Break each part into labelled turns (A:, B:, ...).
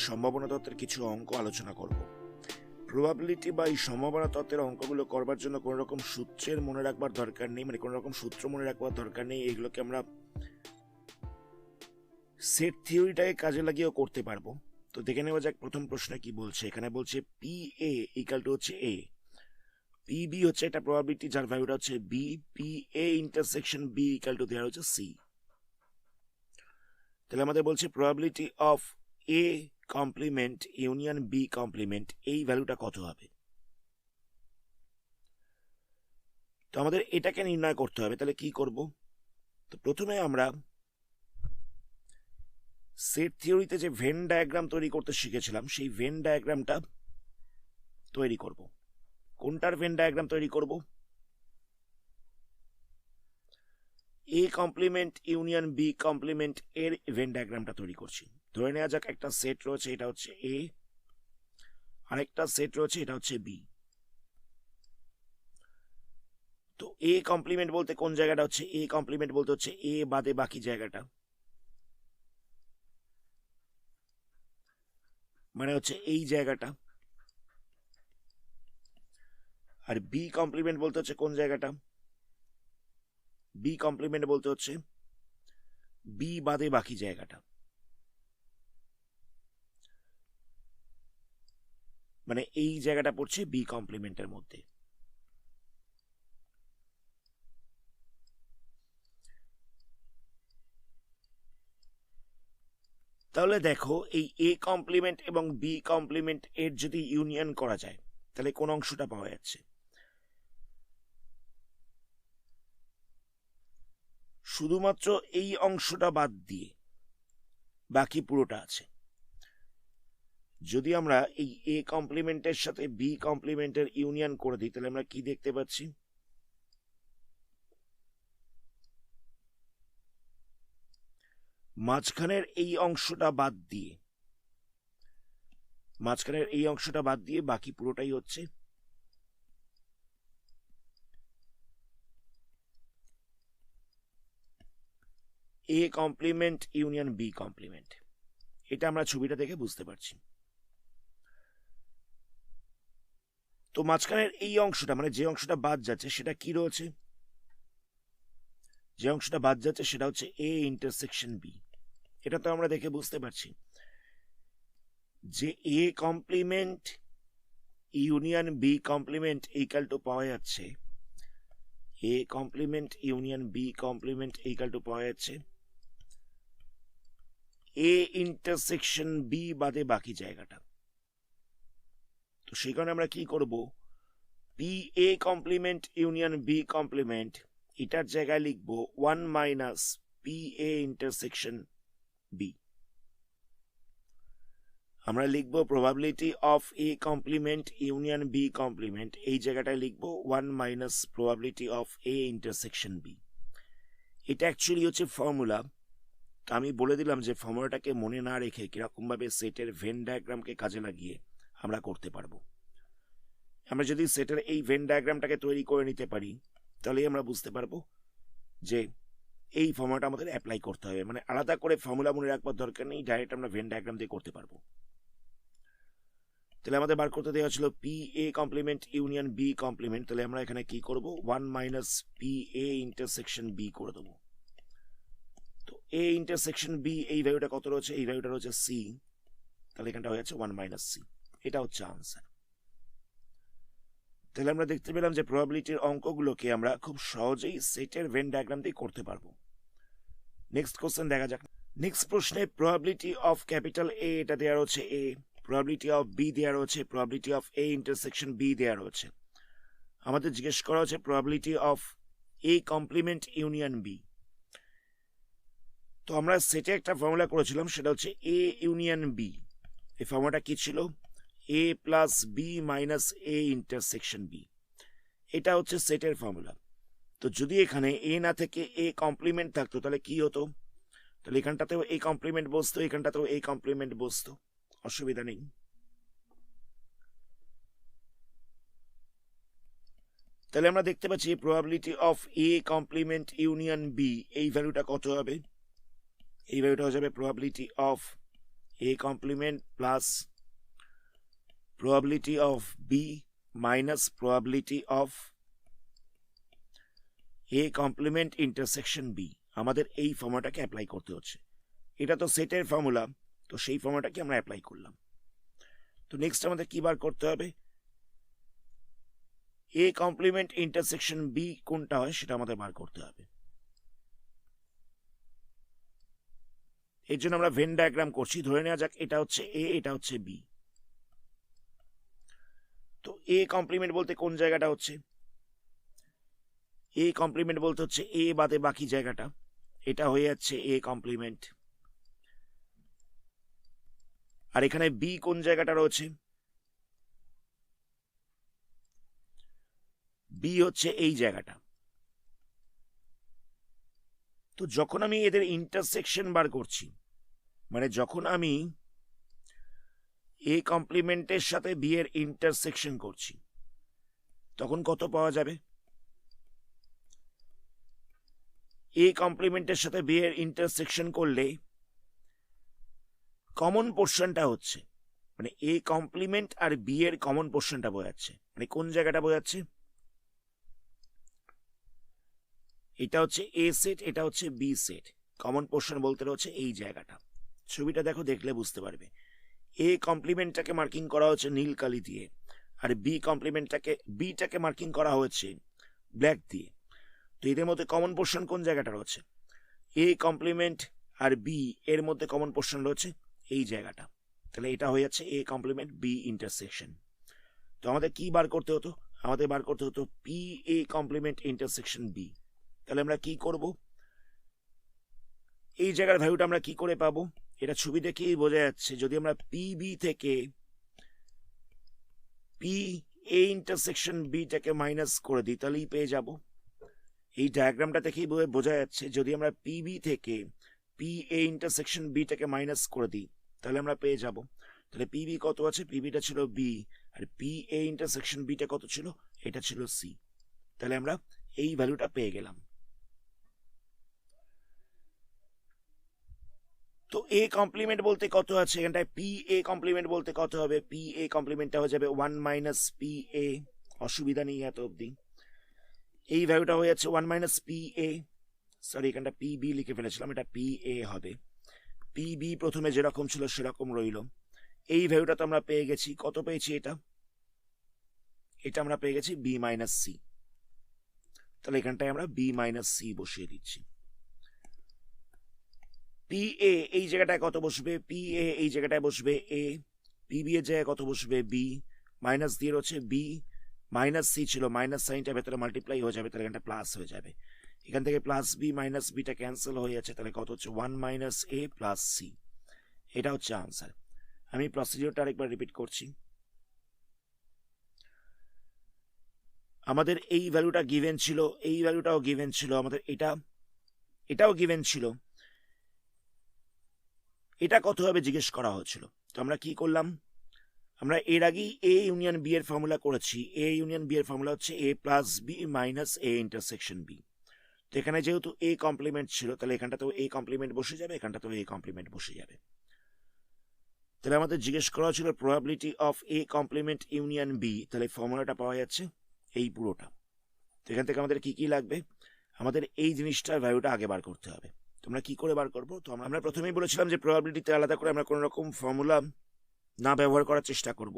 A: সম্ভাবনা তত্ত্বের কিছু অঙ্ক আলোচনা করব। প্রবাবিলিটি বা এই সম্ভাবনা তত্ত্বের অঙ্কগুলো করবার জন্য কোনো রকম সূত্রের মনে রাখবার দরকার নেই, মানে কোনো রকম সূত্র মনে রাখবার দরকার নেই। এগুলোকে আমরা সেট থিওরিটাকে কাজে লাগিয়েও করতে পারবো। তো দেখে নেওয়া যাক প্রথম প্রশ্নে কি বলছে। এখানে বলছে পি এ ইকাল টু হচ্ছে এ, পি বি হচ্ছে একটা প্রবাবিলিটি যার ভ্যালুটা হচ্ছে B, P A intersection B equal to দেওয়া হচ্ছে সি। তাহলে আমাদের বলছে probability of A complement union B complement, এই ভ্যালুটা কত হবে। তো আমাদের এটাকে নির্ণয় করতে হবে। তাহলে কি করব? তো প্রথমে আমরা সেট থিওরিতে যে ভেন ডায়াগ্রাম তৈরি করতে শিখেছিলাম সেই ভেন ডায়াগ্রামটা তৈরি করব। কোনটার ভেন ডায়াগ্রাম তৈরি করব? A complement union B complement এর ভেন ডায়াগ্রামটা তৈরি করছি। ধরে নেওয়া যাক একটা সেট রয়েছে, এটা হচ্ছে এ, আরেকটা সেট রয়েছে, এটা হচ্ছে বি। তো এ কমপ্লিমেন্ট বলতে কোন জায়গাটা হচ্ছে? এ কমপ্লিমেন্ট বলতে হচ্ছে এ বাদে বাকি জায়গাটা, মানে হচ্ছে এই জায়গাটা। আর বি কমপ্লিমেন্ট বলতে হচ্ছে কোন জায়গাটা? বি কমপ্লিমেন্ট বলতে হচ্ছে বি বাদে বাকি জায়গাটা, মানে এই জায়গাটা পড়ছে বি কমপ্লিমেন্টের মধ্যে। তাহলে দেখো, এই এ কমপ্লিমেন্ট এবং বি কমপ্লিমেন্ট এর যদি ইউনিয়ন করা যায় তাহলে কোন অংশটা পাওয়া যাচ্ছে? শুধুমাত্র এই অংশটা বাদ দিয়ে বাকি পুরোটা আছে। যদি আমরা এই এ কমপ্লিমেন্টের সাথে বি কমপ্লিমেন্টের ইউনিয়ন করে দিই তাহলে আমরা কি দেখতে পাচ্ছি? মাঝখানের এই অংশটা বাদ দিয়ে বাকি পুরোটাই হচ্ছে A complement union B complement. এটা আমরা ছবিটা দেখে বুঝতে পারছি। তো মাঝখানের এই অংশটা, মানে যে অংশটা বাদ যাচ্ছে সেটা কি রয়েছে? যে অংশটা বাদ যাচ্ছে সেটা হচ্ছে এ ইন্টারসেকশন বি। এটা তো আমরা দেখে বুঝতে পারছি যে A complement union B complement equal to পাওয়া যাচ্ছে, A complement union B complement equal to পাওয়া যাচ্ছে এ ইন্টারসেকশন বি বাদে বাকি জায়গাটা। তো সেই কারণে আমরা কি করব? P A complement union B complement, এটার জায়গায় লিখবো 1 minus P A intersection B. আমরা লিখবো probability of A complement union B complement, এই জায়গাটায় লিখবো 1 minus probability of A intersection B. এটা অ্যাকচুয়ালি হচ্ছে ফর্মুলা। তো আমি বলে দিলাম যে ফর্মুলাটাকে মনে না রেখে কিরকম ভাবে সেটের ভেন ডায়াগ্রামকে কাজে লাগিয়ে আমরা করতে পারবো। আমরা যদি সেটের এই ভেন ডায়াগ্রামটাকে তৈরি করে নিতে পারি তাহলে আমরা বুঝতে পারবো যে এই ফর্মুলাটা আমাদের অ্যাপ্লাই করতে হবে। মানে আলাদা করে ফর্মুলা মনে রাখবার দরকার নেই, ডাইরেক্ট আমরা ভেন ডায়াগ্রাম দিয়ে করতে পারবো। তাহলে আমাদের বার করতে দেওয়া ছিল P A complement union B complement. তাহলে আমরা এখানে কি করব? 1 minus P A intersection B করে দেবো। তো এ ইন্টারসেকশন বি এই ভ্যালুটা কত রয়েছে? এই ভ্যালুটা রয়েছে সি। তাহলে এখানটা হয়ে যাচ্ছে 1 মাইনাস সি। এটা হচ্ছে আনসার। তাহলে আমরা দেখতে পেলাম যে প্রবাবিলিটির অঙ্কগুলোকে আমরা খুব সহজেই সেটের ভেন ডায়াগ্রাম দিয়ে করতে পারবো। নেক্সট কোশ্চেন দেখা যাক। নেক্সট প্রশ্নে প্রবাবিলিটি অফ ক্যাপিটাল এ এটা দেওয়া রয়েছে এ, প্রবাবিলিটি অফ বি দেওয়া রয়েছে, probability of A intersection B দেওয়া রয়েছে। আমাদের জিজ্ঞেস করা হচ্ছে probability of A complement union B. তো আমরা সেটে একটা ফর্মুলা করেছিলাম, সেটা হচ্ছে এ ইউনিয়ন বি। এই ফর্মুলাটা কি ছিল? A plus B minus A intersection B. এটা হচ্ছে সেটের ফর্মুলা। তো যদি এখানে এ না থেকে এ কমপ্লিমেন্ট থাকতো তাহলে কি হতো? তাহলে এখানটাতেও এই কমপ্লিমেন্ট বসতো, এখানটাতেও এই কমপ্লিমেন্ট বসতো, অসুবিধা নেই। তাহলে আমরা দেখতে পাচ্ছি probability of A complement union B এই ভ্যালুটা কত হবে? এই ভ্যালুটা হয়ে যাবে probability of A complement plus probability of B minus probability of A complement intersection B. আমাদের এই ফর্মুলাটাকে অ্যাপ্লাই করতে হচ্ছে। এটা তো সেটের ফর্মুলা, তো সেই ফর্মুলাটাকে আমরা অ্যাপ্লাই করলাম। তো নেক্সট আমাদের কি বার করতে হবে? A complement intersection B কোনটা হয় সেটা আমাদের বার করতে হবে। এর জন্য আমরা ভেন ডায়াগ্রাম করছি। ধরে নেওয়া যাক এটা হচ্ছে A, এটা হচ্ছে B। তো A কমপ্লিমেন্ট বলতে কোন জায়গাটা হচ্ছে? A কমপ্লিমেন্ট বলতে হচ্ছে A বাদে বাকি জায়গাটা, এটা হয়ে যাচ্ছে A কমপ্লিমেন্ট। আর এখানে B কোন জায়গাটা রয়েছে? B হচ্ছে এই জায়গাটা। তো যখন আমি এদের ইন্টারসেকশন বার করছি, মানে যখন আমি A কমপ্লিমেন্টের সাথে B এর ইন্টারসেকশন করছি, তখন কত পাওয়া যাবে? A কমপ্লিমেন্টের সাথে B এর ইন্টারসেকশন করলে কমন পোর্শনটা হচ্ছে, মানে A কমপ্লিমেন্ট আর B এর কমন পোর্শনটা বোঝাচ্ছে। মানে কোন জায়গাটা বোঝাচ্ছে? এটা হচ্ছে A সেট, এটা হচ্ছে B সেট। কমন পোর্শন বলতে রয়েছে এই জায়গাটা। ছবিটা দেখো, দেখলে বুঝতে পারবে। A কমপ্লিমেন্টটাকে মার্কিং করা হচ্ছে নীল কালি দিয়ে, আর B কমপ্লিমেন্টটাকে বিটাকে মার্কিং করা হয়েছে ব্ল্যাক দিয়ে। তো এদের মধ্যে কমন পোর্শন কোন জায়গাটা রয়েছে? A কমপ্লিমেন্ট আর B এর মধ্যে কমন পোর্শন রয়েছে এই জায়গাটা। তাহলে এটা হয়ে যাচ্ছে A কমপ্লিমেন্ট B ইন্টারসেকশন। তো আমাদের কি বার করতে হতো? আমাদের বার করতে হতো P A complement intersection B। তাহলে আমরা কি করব? এই জায়গার ভ্যালুটা আমরা কি করে পাবো? এটা ছবি দেখেই বোঝা যাচ্ছে। যদি আমরা PB থেকে P A ইন্টারসেকশন B টাকে মাইনাস করে দিই, তাহলেই পেয়ে যাব। এই ডায়াগ্রামটা দেখেই বোঝা যাচ্ছে যদি আমরা PB থেকে P A ইন্টারসেকশন B টাকে মাইনাস করে দিই, তাহলে আমরা পেয়ে যাব। তাহলে PB কত আছে? PBটা ছিল B, আর P A ইন্টারসেকশন B টা কত ছিল? এটা ছিল C। তাহলে আমরা এই ভ্যালুটা পেয়ে গেলাম। তো A কমপ্লিমেন্ট বলতে কত আছে? এখানটায় P A কমপ্লিমেন্ট বলতে কত হবে? P A কমপ্লিমেন্টটা হয়ে যাবে 1 মাইনাস P A। অসুবিধা নেই এত অবধি। এই ভ্যালুটা হয়ে যাচ্ছে 1 মাইনাস পি এ। সরি, এখানটা PB লিখে ফেলেছিলাম, এটা PA হবে। PB প্রথমে যেরকম ছিল সেরকম রইল। এই ভ্যালুটা তো আমরা পেয়ে গেছি। কত পেয়েছি? এটা আমরা পেয়ে গেছি B মাইনাস C। তাহলে এখানটায় আমরা B মাইনাস C বসিয়ে দিচ্ছি। PA এই জায়গাটায় কত বসবে? PA এই জায়গাটায় বসবে A। PB এর জায়গায় কত বসবে? B। মাইনাস দিয়ে হচ্ছে B মাইনাস C ছিল, মাইনাস সাইনটা ভেতরে মাল্টিপ্লাই হয়ে যাবে, তাহলে এখানটা প্লাস হয়ে যাবে। এখান থেকে plus B minus beta cancel হয়ে যাচ্ছে, তাহলে কত হচ্ছে? 1 মাইনাস A প্লাস C। এটা হচ্ছে আনসার। আমি প্রসিডিওরটা আরেকবার রিপিট করছি। আমাদের এই ভ্যালুটা গিভেন ছিল, এই ভ্যালুটাও গিভেন ছিল, আমাদের এটাও গিভেন ছিল। এটা কত হবে জিজ্ঞেস করা হয়েছিল। তো আমরা কি করলাম? আমরা এর আগেই A ইউনিয়ন B এর ফর্মুলা করেছি। A ইউনিয়ন B এর ফর্মুলা হচ্ছে A plus B minus A intersection B। তো এখানে যেহেতু A কমপ্লিমেন্ট ছিল, তাহলে এখানটাতেও A কমপ্লিমেন্ট বসে যাবে, এখানটাতেও A কমপ্লিমেন্ট বসে যাবে। তাহলে আমাদের জিজ্ঞেস করা ছিল probability of A complement union B। তাহলে ফর্মুলাটা পাওয়া যাচ্ছে এই পুরোটা। তো এখান থেকে আমাদের কি কি লাগবে? আমাদের এই জিনিসটার ভ্যালুটা আগে বার করতে হবে। তোমরা কি করে বার করবো? তো আমরা প্রথমেই বলেছিলাম যে প্রবাবিলিটিতে আলাদা করে আমরা কোনো রকম ফর্মুলা না ব্যবহার করার চেষ্টা করব।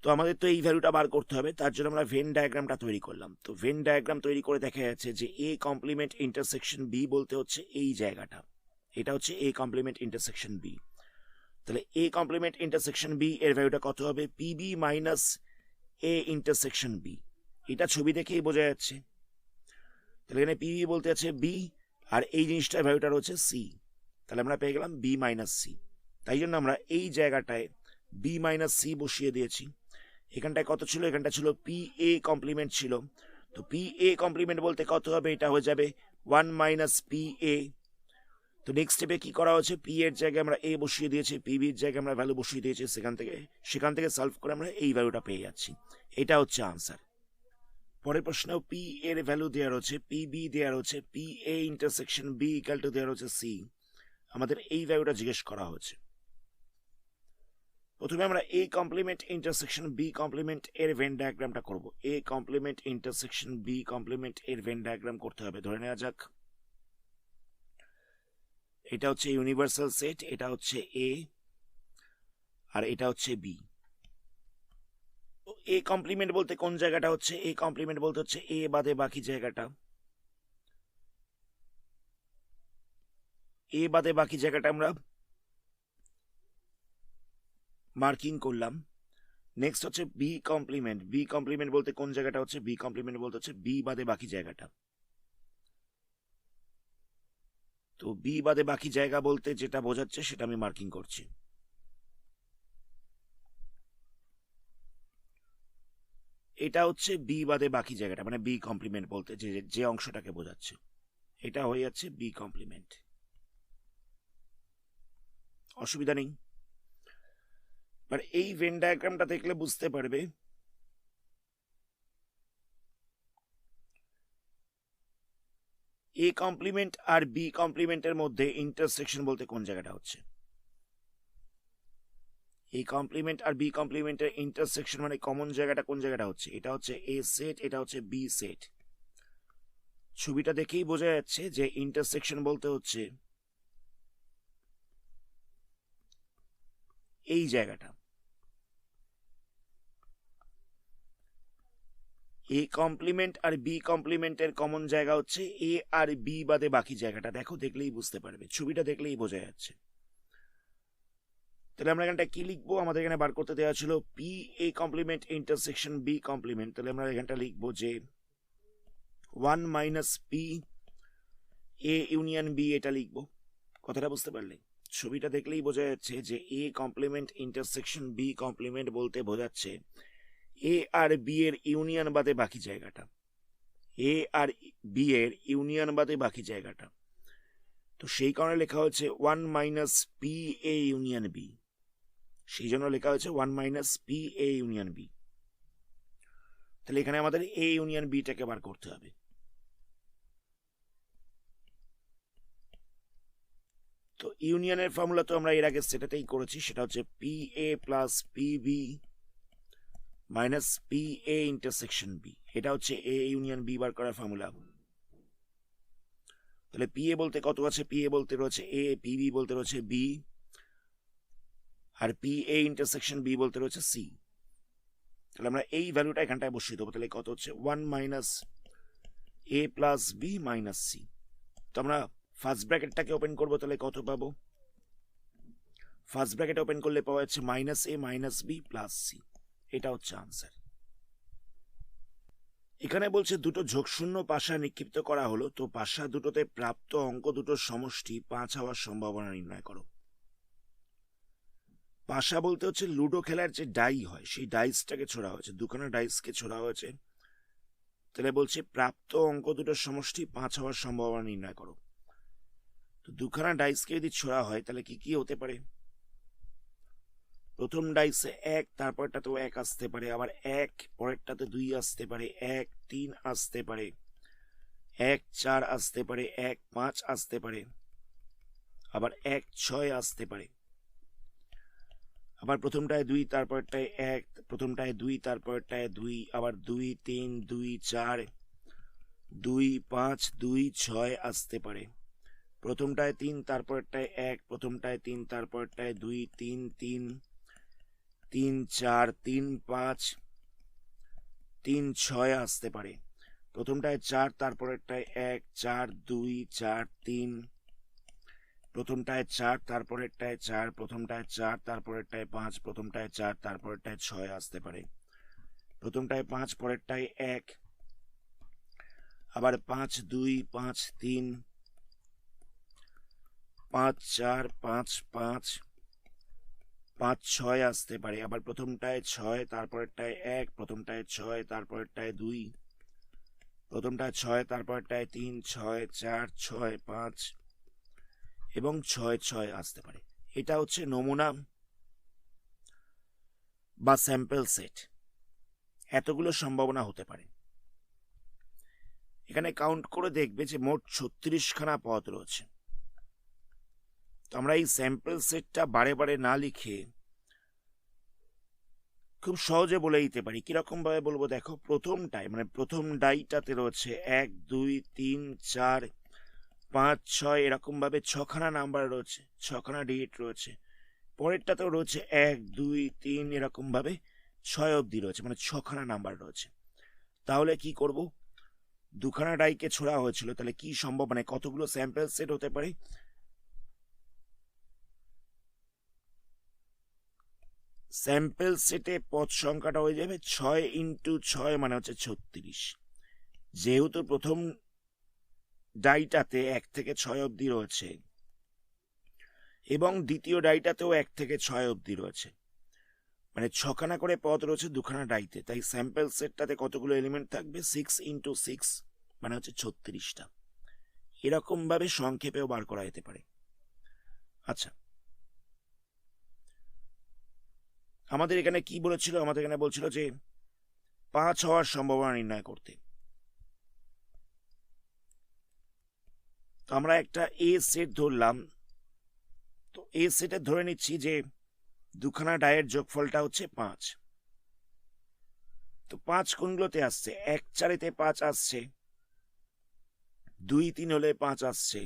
A: তো আমাদের তো এই ভ্যালুটা বার করতে হবে, তার জন্য আমরা ভেন ডায়াগ্রামটা তৈরি করলাম। তো ভেন ডায়াগ্রাম তৈরি করে দেখা যাচ্ছে যে A কমপ্লিমেন্ট ইন্টারসেকশন B বলতে হচ্ছে এই জায়গাটা। এটা হচ্ছে A কমপ্লিমেন্ট ইন্টারসেকশন B। তাহলে A কমপ্লিমেন্ট ইন্টারসেকশন B এর ভ্যালুটা কত হবে? PB minus A intersection B। এটা ছবি দেখেই বোঝা যাচ্ছে। তাহলে এখানে PB বলতে আছে B, আর এই জিনিসটার ভ্যালুটা রয়েছে C। তাহলে আমরা পেয়ে গেলাম B মাইনাস C। তাই জন্য আমরা এই জায়গাটায় B মাইনাস C বসিয়ে দিয়েছি। এখানটায় কত ছিল? এখানটা ছিল PA কমপ্লিমেন্ট ছিল। তো PA কমপ্লিমেন্ট বলতে কত হবে? এটা হয়ে যাবে 1 মাইনাস PA। তো নেক্সট স্টেপে কি করা হয়েছে? P এর জায়গায় আমরা A বসিয়ে দিয়েছি, PB এর জায়গায় আমরা ভ্যালু বসিয়ে দিয়েছি। সেখান থেকে সলভ করে আমরা এই ভ্যালুটা পেয়ে যাচ্ছি। এটা হচ্ছে আনসার। পরের প্রশ্ন, P এর ভ্যালু দেওয়া রয়েছে, PB দেওয়া রয়েছে, PA intersection B equal to দেওয়া রয়েছে C। আমাদের এই ভ্যালুটা জিজ্ঞেস করা হয়েছে। প্রথমে আমরা A complement intersection B complement এর ভেন ডায়াগ্রামটা করব। A complement intersection B complement এর ভেন ডায়াগ্রাম করতে হবে। ধরে নেওয়া যাক এটা হচ্ছে ইউনিভার্সাল সেট, এটা হচ্ছে এ আর এটা হচ্ছে বি। এ কমপ্লিমেন্ট বলতে কোন জায়গাটা হচ্ছে? এ কমপ্লিমেন্ট বলতে হচ্ছে এ বাদে বাকি জায়গাটা। এ বাদে বাকি জায়গাটা আমরা মার্কিং করলাম। নেক্সট হচ্ছে বি কমপ্লিমেন্ট। বি কমপ্লিমেন্ট বলতে কোন জায়গাটা হচ্ছে? বি কমপ্লিমেন্ট বলতে হচ্ছে বি বাদে বাকি জায়গাটা। তো বি বাদে বাকি জায়গা বলতে যেটা বোঝাচ্ছে সেটা আমি মার্কিং করছি। এটা হচ্ছে বি বাদে বাকি জায়গাটা, মানে বি কমপ্লিমেন্ট বলতে যে অংশটাকে বোঝাচ্ছে, এটা হয়ে যাচ্ছে বি কমপ্লিমেন্ট। অসুবিধা নেই। এবার এই ভেন ডায়াগ্রামটা দেখলে বুঝতে পারবে এ কমপ্লিমেন্ট আর বি কমপ্লিমেন্টের মধ্যে ইন্টারসেকশন বলতে কোন জায়গাটা হচ্ছে। এ কমপ্লিমেন্ট আর বি কমপ্লিমেন্টের ইন্টারসেকশন মানে কমন জায়গাটা কোন জায়গাটা হচ্ছে? এটা হচ্ছে এ সেট, এটা হচ্ছে বি সেট। ছবিটা দেখেই বোঝা যাচ্ছে যে ইন্টারসেকশন বলতে হচ্ছে এই জায়গাটা। এ কমপ্লিমেন্ট আর বি কমপ্লিমেন্টের কমন জায়গা হচ্ছে এ আর বি বাদে বাকি জায়গাটা। দেখো, দেখলেই বুঝতে পারবে, ছবিটা দেখলেই বোঝা যাচ্ছে। তাহলে আমরা এখানটা কি লিখবো? আমাদের এখানে বার করতে দেওয়া ছিল P A complement intersection B complement. তাহলে আমরা এখানটা লিখবো যে 1 minus P A union B, এটা লিখবো। কথাটা বুঝতে পারলে? ছবিটা দেখলেই বোঝা যাচ্ছে যে A complement intersection B complement বলতে বোঝাচ্ছে এ আর বি এর ইউনিয়ন বাদে বাকি জায়গাটা। এ আর বি এর ইউনিয়ন বাদে বাকি জায়গাটা। তো সেই কারণে লেখা হচ্ছে 1 minus P A union B. সেই জন্য লেখা হয়েছে 1 minus P A union B. তাহলে এখানে আমাদের এ ইউনিয়ন বিটাকে বার করতে হবে। তো ইউনিয়নের ফর্মুলা তো আমরা এর আগে সেটাতেই করেছি, সেটা হচ্ছে P A plus P B minus P A intersection B. এটা হচ্ছে এ ইউনিয়ন বি বার করার ফর্মুলা। তাহলে পি এ বলতে কত আছে? পি এ বলতে রয়েছে এ, পি বি বলতে রয়েছে বি, আর পি এ ইন্টারসেকশন বি বলতে রয়েছে সি। তাহলে আমরা এই ভ্যালুটা এখানটায় বসিয়ে দেবো। তাহলে কত হচ্ছে? 1 মাইনাস এ প্লাস বি মাইনাস সি। তো আমরা ফার্স্ট ব্র্যাকেটটাকে ওপেন করবো, তাহলে কত পাবো? ফার্স্ট ব্র্যাকেট ওপেন করলে পাওয়া যাচ্ছে মাইনাস এ মাইনাস বি প্লাস সি। এটা হচ্ছে আনসার। এখানে বলছে দুটো যোগশূন্য পাশা নিক্ষিপ্ত করা হলো, তো পাশা দুটোতে প্রাপ্ত অঙ্ক দুটোর সমষ্টি 5 হওয়ার সম্ভাবনা নির্ণয় করো। পাশা বলতে হচ্ছে লুডো খেলার যে ডাই হয়, সেই ডাইসটাকে ছোড়া হয়েছে, দুখানা ডাইসকে ছোড়া হয়েছে। তাহলে বলছে প্রাপ্ত অঙ্ক দুটোর সমষ্টি 5 হওয়ার সম্ভাবনা নির্ণয় করো। তো দুখানা ডাইসকে যদি ছোড়া হয় তাহলে কি কি হতে পারে? প্রথম ডাইসে 1, তারপরটাতেও 1 আসতে পারে, আবার 1 পরেরটাতে 2 আসতে পারে, 1 3 আসতে পারে, 1 4 আসতে পারে, 1 5 আসতে পারে, আবার 1 6 আসতে পারে। আবার প্রথমটায় 2, তারপরটায় 1, প্রথমটায় 2, তারপরটায় 2, আবার 2 3 2 4 2 5 2 6 আসতে পারে। প্রথমটায় 3, তারপরটায় 1, প্রথমটায় 3, তারপরটায় 2 3 3 3 4 3 5 3 6 আসতে পারে। প্রথমটায় 4, তারপরেরটায় 1 4 2 4 3, প্রথমটায় 4, তারপরেরটায় 4, প্রথমটায় 4, তারপরেরটায় 5, প্রথমটায় 4, তারপরেরটায় 6 আসতে পারে। প্রথমটায় 5, পরেরটায় 1, আবার 5 2 5 3 5 4 5 5 5 6 আসতে পারে। আবার প্রথমটায় 6, তারপরেরটায় 1, প্রথমটায় 6, তারপরেরটায় 2, প্রথমটায় 6, তারপরেরটায় 3 6 4 6 5 এবং 6 6 আসতে পারে। এটা হচ্ছে নমুনা বা স্যাম্পল সেট। এতগুলো সম্ভাবনা হতে পারে। এখানে কাউন্ট করে দেখবে যে মোট 36খানা পদ রয়েছে। তো আমরা এই স্যাম্পল সেটটা বারে বারে না লিখে খুব সহজে বলে দিতে পারি। কিরকম ভাবে বলবো দেখো, প্রথমটায় মানে প্রথম ডাইটাতে রয়েছে 1 2 3 4 5 6 এরকম ভাবে ছখানা নাম্বার রয়েছে, ছখানা ডিজিট রয়েছে। পরেরটাতেও রয়েছে 1 2 3 এরকম ভাবে 6 অবধি রয়েছে, মানে ছখানা নাম্বার রয়েছে। তাহলে কি করব, দুখানা ডাইকে ছোড়া হয়েছিল, তাহলে কি সম্ভব, মানে কতগুলো স্যাম্পল সেট হতে পারে? স্যাম্পল সেটে পদ সংখ্যাটা হয়ে যাবে 6 ইন্টু 6 মানে হচ্ছে 36। যেহেতু প্রথম ডাইটাতে 1 থেকে 6 অবধি রয়েছে এবং দ্বিতীয় ডাইটাতেও 1 থেকে 6 অবধি রয়েছে, মানে ছখানা করে পদ রয়েছে দুখানা ডাইতে, তাই স্যাম্পল সেটটাতে কতগুলো এলিমেন্ট থাকবে? 6 ইন্টু 6 মানে হচ্ছে 36টা। এরকম ভাবে সংক্ষেপেও বার করা যেতে পারে। আচ্ছা, আমাদের এখানে কি বলেছিল? আমাদের এখানে বলছিল যে 5 হওয়ার সম্ভাবনা নির্ণয় করতে। তো আমরা একটা এ সেট ধরলাম। তো এ সেটে ধরে নিচ্ছি যে দুখানা ডায়ের যোগফলটা হচ্ছে 5। তো 5 কোনগুলোতে আসছে? 1 4 5 আসছে, 2 3 হলে 5 আসছে,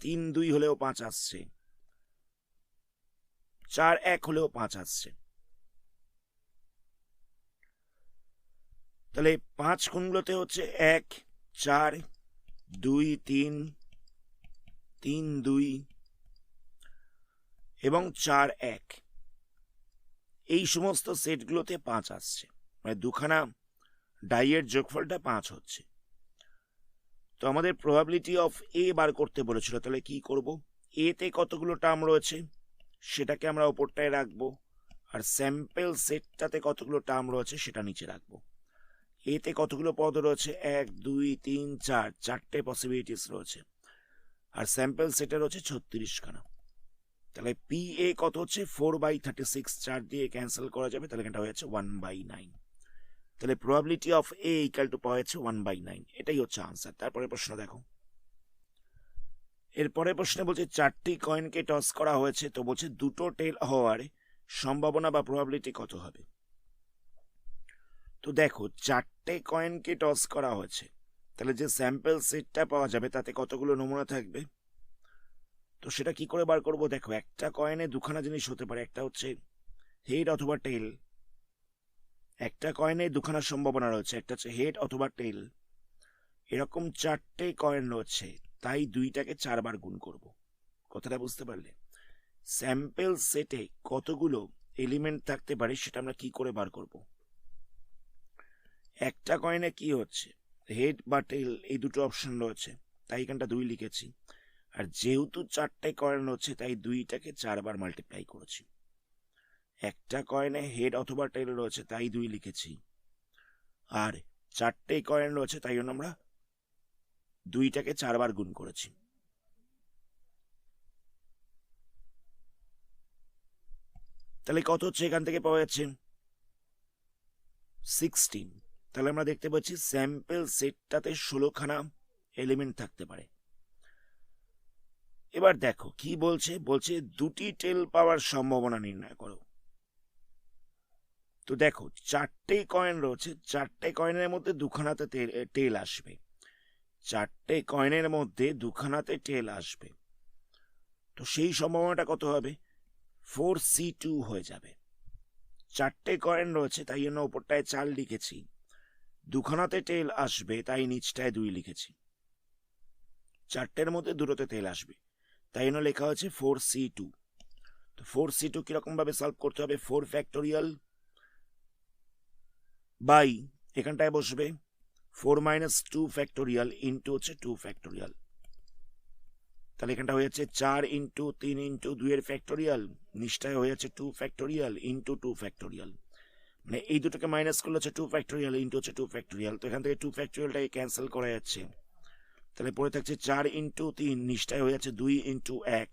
A: 3 2 হলেও 5 আসছে, 4 1 হলেও 5 আসছে। তাহলে 5 কোনগুলোতে হচ্ছে? 1 4 2 3 3 2 এবং 4 1, এই সমস্ত সেটগুলোতে 5 আসছে, মানে দুখানা ডাইয়ের যোগফলটা 5 হচ্ছে। তো আমাদের প্রবাবিলিটি অফ এ বার করতে বলেছিল, তাহলে কি করব? এ তে কতগুলো টার্ম রয়েছে সেটাকে আমরা ওপরটায় রাখবো, আর স্যাম্পল সেটটাতে কতগুলো টার্ম রয়েছে সেটা নিচে রাখবো। এতে কতগুলো পদ রয়েছে? 1 2 3 4, চারটে পসিবিলিটিস রয়েছে, আর স্যাম্পল সেটে রয়েছে 36 খানা। তাহলে পি এ কত হচ্ছে? 4/36, 4 দিয়ে ক্যান্সেল করা যাবে, তাহলে এটা হয়েছে 1/9। তাহলে probability of A equal to পাওয়া যাচ্ছে 1/9। এটাই হচ্ছে আনসার। তারপরে প্রশ্ন দেখো, এরপরে প্রশ্নে বলছে 4টি কয়েনকে টস করা হয়েছে, তো বলছে দুটো টেল হওয়ার সম্ভাবনা বা প্রবাবিলিটি কত হবে? তো দেখো, 4টে কয়েনকে টস করা হয়েছে, তাহলে যে স্যাম্পল সেটটা পাওয়া যাবে তাতে কতগুলো নমুনা থাকবে? তো সেটা কি করে বার করব? দেখো, একটা কয়েনে দুখানা জিনিস হতে পারে, একটা হচ্ছে হেড অথবা টেল। একটা কয়েনে দুখানা সম্ভাবনা রয়েছে, একটা হচ্ছে হেড অথবা টেল। এরকম 4টে কয়েন রয়েছে, তাই 2টাকে 4 বার গুণ করব। কথাটা বুঝতে পারলে? স্যাম্পল সেটে কতগুলো এলিমেন্ট থাকতে পারে সেটা আমরা কি করে বার করব? একটা কয়েনে কি হচ্ছে? হেড বা টেল, এই দুটো অপশন রয়েছে, তাই এখানটা 2 লিখেছি। আর যেহেতু 4টে কয়েন রয়েছে তাই 2টাকে 4 বার মাল্টিপ্লাই করেছি। একটা কয়েনে হেড অথবা টেল রয়েছে তাই 2 লিখেছি, আর 4টে কয়েন রয়েছে তাই জন্য আমরা 2টাকে 4 বার গুণ করেছি। তাহলে কত হচ্ছে? এখান থেকে পাওয়া যাচ্ছে 16। তাহলে আমরা দেখতে পাচ্ছি স্যাম্পল সেটটাতে 16খানা এলিমেন্ট থাকতে পারে। এবার দেখো কি বলছে, বলছে দুটি টেল পাওয়ার সম্ভাবনা নির্ণয় করো। তো দেখো, 4টে কয়েন রয়েছে, 4টে কয়েনের মধ্যে দুখানাতে টেল আসবে, 4টে কয়েনের মধ্যে দুখানাতে টেল আসবে। তো সেই সম্ভাবনাটা কত হবে? 4C2 হয়ে যাবে। 4টে কয়েন রয়েছে তাই জন্য ওপরটায় 4 লিখেছি, দুখানাতে টেল আসবে তাই নিচটায় 2 লিখেছি। 4টের মধ্যে দুটোতে টেল আসবে তাই জন্য লেখা হয়েছে 4C2। তো 4C2 কিরকম ভাবে সলভ করতে হবে? 4 ফ্যাক্টোরিয়াল বাই এখানটায় বসবে 4 - 2 ফ্যাক্টোরিয়াল ইন্টু হচ্ছে 2 ফ্যাক্টোরিয়াল। তাহলে এখানটা হয়ে যাচ্ছে 4 ইন্টু 3 ইন্টু 2 এর ফ্যাক্টোরিয়াল, নিচটায় হয়ে যাচ্ছে 2 ফ্যাক্টোরিয়াল ইন্টু 2 ফ্যাক্টোরিয়াল। মানে এই দুটোকে মাইনাস করলে হচ্ছে 2 ফ্যাক্টোরিয়াল ইন্টু হচ্ছে 2 ফ্যাক্টোরিয়াল। তো এখান থেকে 2 ফ্যাক্টোরিয়ালটাকে ক্যান্সেল করা যাচ্ছে, তাহলে পড়ে থাকছে 4 ইন্টু 3, নিচটায় হয়ে যাচ্ছে 2 ইন্টু 1,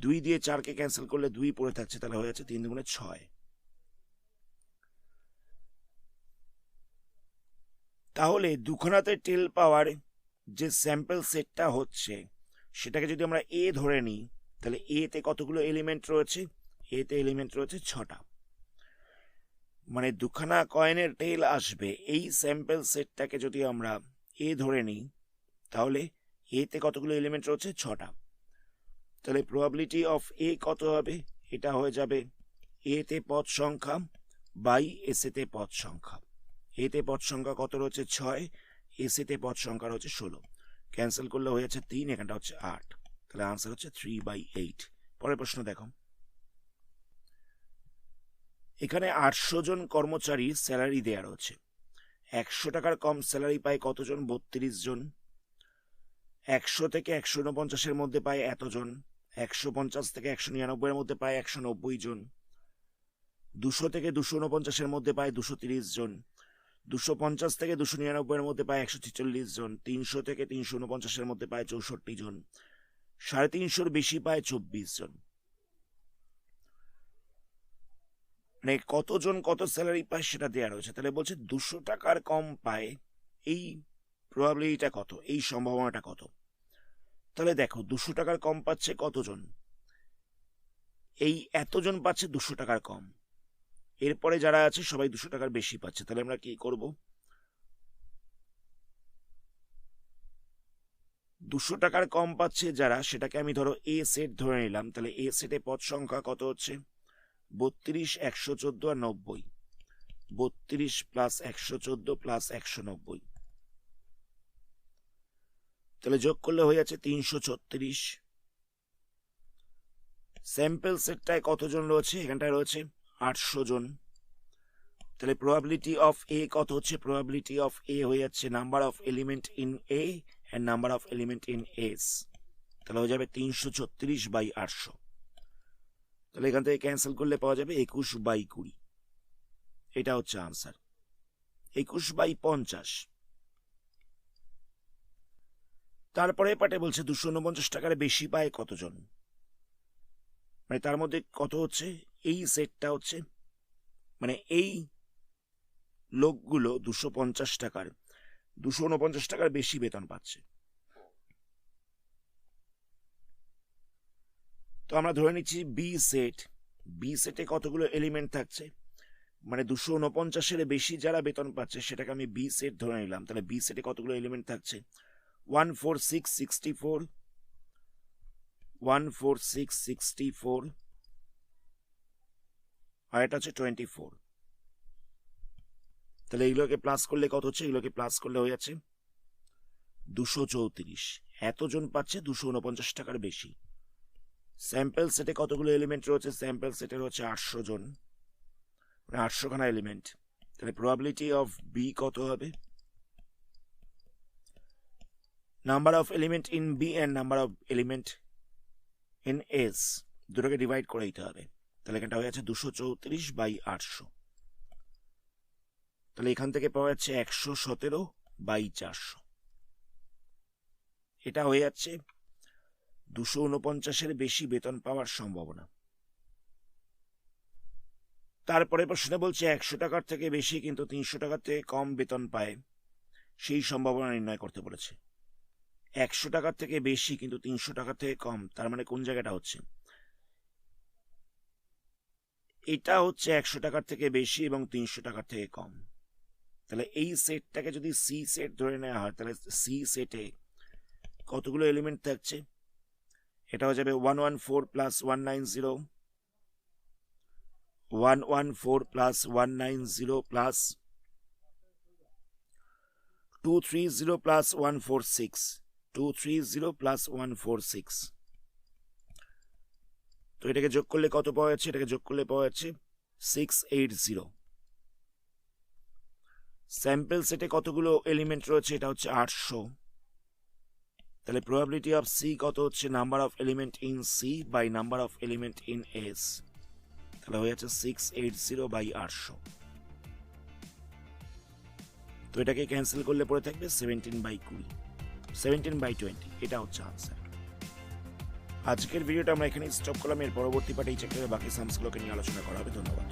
A: 2 দিয়ে 4কে ক্যান্সেল করলে 2 পড়ে থাকছে, তাহলে হয়ে যাচ্ছে 3 দুগুণে 6। তাহলে দুখানাতে টেল পাওয়ার যে স্যাম্পল সেটটা হচ্ছে সেটাকে যদি আমরা এ ধরে নিই, তাহলে এতে কতগুলো এলিমেন্ট রয়েছে? এতে এলিমেন্ট রয়েছে 6টা। মানে দুখানা কয়েনের টেল আসবে, এই স্যাম্পল সেটটাকে যদি আমরা এ ধরে নিই তাহলে এতে কতগুলো এলিমেন্ট রয়েছে? 6টা। তাহলে প্রবাবিলিটি অফ এ কত হবে? এটা হয়ে যাবে এতে পদ সংখ্যা বাই এসেতে পদ সংখ্যা। এতে পদ সংখ্যা কত রয়েছে? 6, এসেতে পদ সংখ্যা রয়েছে 16। ক্যান্সেল করলে হয়ে যাচ্ছে 3, এখানটা হচ্ছে 8। তাহলে আনসার হচ্ছে 3/8। পরের প্রশ্ন দেখো, এখানে 800 জন কর্মচারীর স্যালারি দেয়া রয়েছে। 100 টাকার কম স্যালারি পায় কতজন? 32 জন। 100 থেকে 149-এর মধ্যে পায় এতজন। 150 থেকে 199-এর মধ্যে পায় 190 জন। 200 থেকে 249-এর মধ্যে পায় 230 জন। 250 থেকে 299-এর মধ্যে পায় 146 জন। 300 থেকে 349-এর মধ্যে পায় 64 জন। 350-এর বেশি পায় 24 জন। মানে কতজন কত স্যালারি পায় সেটা দেওয়া রয়েছে। তাহলে বলছে 200 টাকার কম পায়, এই প্রবাবিলিটিটা কত, এই সম্ভাবনাটা কত? তাহলে দেখো 200 টাকার কম পাচ্ছে কতজন? এই এতজন পাচ্ছে 200 টাকার কম। এরপরে যারা আছে সবাই 200 টাকার বেশি পাচ্ছে। তাহলে আমরা কি করব? 200 টাকার কম পাচ্ছে যারা, সেটাকে আমি ধরো এ সেট ধরে নিলাম। তাহলে এ সেটে পদ সংখ্যা কত হচ্ছে? 32, 114 আর 90। 32 প্লাস 114 প্লাস 190, তাহলে যোগ করলে হয়ে যাচ্ছে 336। স্যাম্পল সেটটায় কতজন রয়েছে? এখানটায় রয়েছে 800 জন। তাহলে প্রবাবিলিটি অফ এ কত হচ্ছে? প্রবাবিলিটি অফ এ হয়ে যাচ্ছে number of element in A and number of element in S. তাহলে হয়ে যাবে 336/800। তাহলে এখান থেকে ক্যান্সেল করলে পাওয়া যাবে 21/20। এটা হচ্ছে আনসার। 21/50। তারপরে পাটে বলছে 249 টাকার বেশি পায় কতজন? মানে তার মধ্যে কত হচ্ছে? এই সেটটা হচ্ছে, মানে এই লোকগুলো 249 টাকার বেশি বেতন পাচ্ছে। তো আমরা ধরে নিচ্ছি বি সেট। বি সেটে কতগুলো এলিমেন্ট থাকছে? মানে 249-এর বেশি যারা বেতন পাচ্ছে সেটাকে আমি বি সেট ধরে নিলাম। তাহলে বি সেটে কতগুলো এলিমেন্ট থাকছে? 14664, 14664, আর এটা হচ্ছে 24। তাহলে এগুলোকে প্লাস করলে কত হচ্ছে? এগুলোকে প্লাস করলে হয়ে যাচ্ছে 234। এতজন পাচ্ছে 249 টাকার বেশি। স্যাম্পল সেটে কতগুলো এলিমেন্ট রয়েছে? স্যাম্পল সেটে রয়েছে 800 জন, মানে 800 খানা এলিমেন্ট। তাহলে প্রবাবিলিটি অফ বি কত হবে? Number of element in B and number of element in S, দুটোকে ডিভাইড করে দিতে হবে। তাহলে এখানটা হয়ে যাচ্ছে 234/800। তাহলে এখান থেকে পাওয়া যাচ্ছে 117/400। এটা হয়ে যাচ্ছে 249-এর বেশি বেতন পাওয়ার সম্ভাবনা। তারপরে প্রশ্ন বলছে 100 টাকার থেকে বেশি কিন্তু 300 টাকার থেকে কম বেতন পায়, সেই সম্ভাবনা নির্ণয় করতে বলেছে। 100 টাকার থেকে বেশি কিন্তু 300 টাকার থেকে কম, তার মানে কোন জায়গাটা হচ্ছে? এটা হচ্ছে 100 টাকার থেকে বেশি এবং 300 টাকার থেকে কম। তাহলে এই সেটটাকে যদি সি সেট ধরে নেওয়া হয় তাহলে সি সেটে কতগুলো এলিমেন্ট থাকছে? এটা হয়ে যাবে 114 plus 190, 114 plus 190 plus 230 plus 146, 230 plus 146। তো এটাকে যোগ করলে কত পাওয়া যাচ্ছে? এটাকে যোগ করলে পাওয়া যাচ্ছে 680। স্যাম্পল সেটে কতগুলো এলিমেন্ট রয়েছে? এটা হচ্ছে 800। তাহলে প্রবাবিলিটি অফ সি কত হচ্ছে? Number of element in C by number of element in S. তাহলে হয়ে যাচ্ছে 680/800। তো এটাকে ক্যান্সেল করলে পড়ে থাকবে 17/20, 17/20। এটা হচ্ছে আনসার। আজকের ভিডিওটা আমরা এখানে স্টপ করলাম। এর পরবর্তী পার্টে এই চ্যাপ্টারের বাকি সামসগুলোকে নিয়ে আলোচনা করা হবে। ধন্যবাদ।